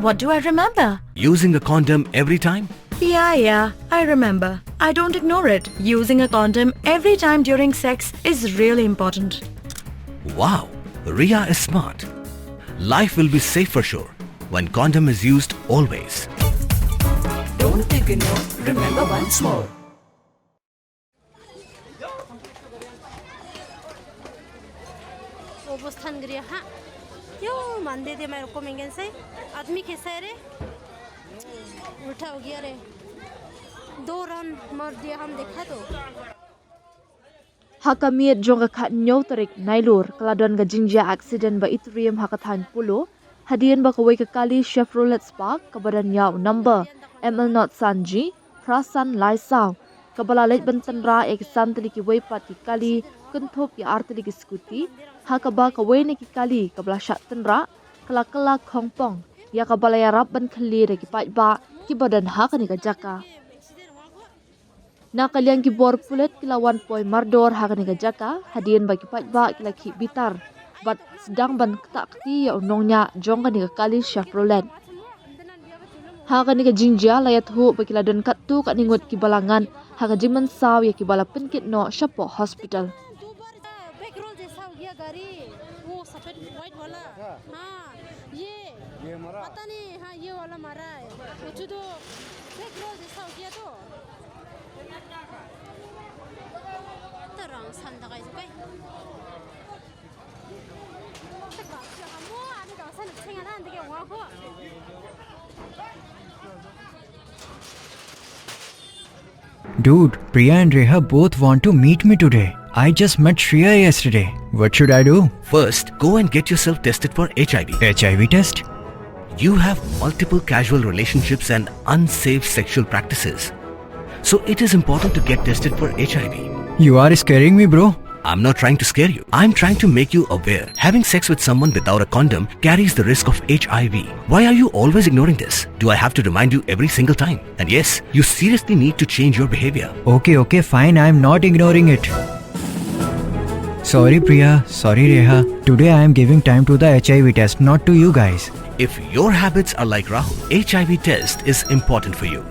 What do I remember? Using a condom every time? Yeah, I remember. I don't ignore it. Using a condom every time during sex is really important. Wow, Ria is smart. Life will be safe for sure when condom is used always. Don't ignore, remember once more. अवस्थान गृह हाँ यो मानदे दे मेरे को मेंगन से आदमी कैसा है रे उल्टा हो गया रे 2 रन मार दिया हम देखा तो Hakamiet jonga khat nyo tarik nailur kaladon ga jinja accident ba itrium hakathan Polo hadian ba kawei ka kali Chevrolet Spark kabadan yaw number ML not Sanji Prasan Laisao kabala leit bantan ra ek santli ki wei pat ki kali kunthop ya artli ki scooty hakaba kawei ne ki kali kabala shatan ra kala khongpong ya kabala ya rap ban khali re ki pat ba ki badan hakani ka jaka Nakaliang ki bor pulet kila 1 point mardor hakani ka jaka hadian bagi patba kila ki bitar bat sedang ban ketak ti ya unongnya jong kani ka kali Chevrolet hakani ka jinja layat hu bakila don katu ka ningot ki balangan haka jiman saw ya ki bala penkit no shapo hospital पता नहीं हाँ ये वाला मारा है कुछ तो देख लो जैसा हो गया तो तरंग संदा का इसको हम आने का सन छेंगा ना अंदर के वहाँ को Dude, Priya and Reha both want to meet me today. I just met Shreya yesterday. What should I do? First, go and get yourself tested for HIV. HIV test? You have multiple casual relationships and unsafe sexual practices. So it is important to get tested for HIV. You are scaring me, bro. I'm not trying to scare you. I'm trying to make you aware. Having sex with someone without a condom carries the risk of HIV. Why are you always ignoring this? Do I have to remind you every single time? And yes, you seriously need to change your behavior. Okay, fine. I'm not ignoring it. Sorry, Priya. Sorry, Reha. Today I am giving time to the HIV test, not to you guys. If your habits are like Rahul, HIV test is important for you.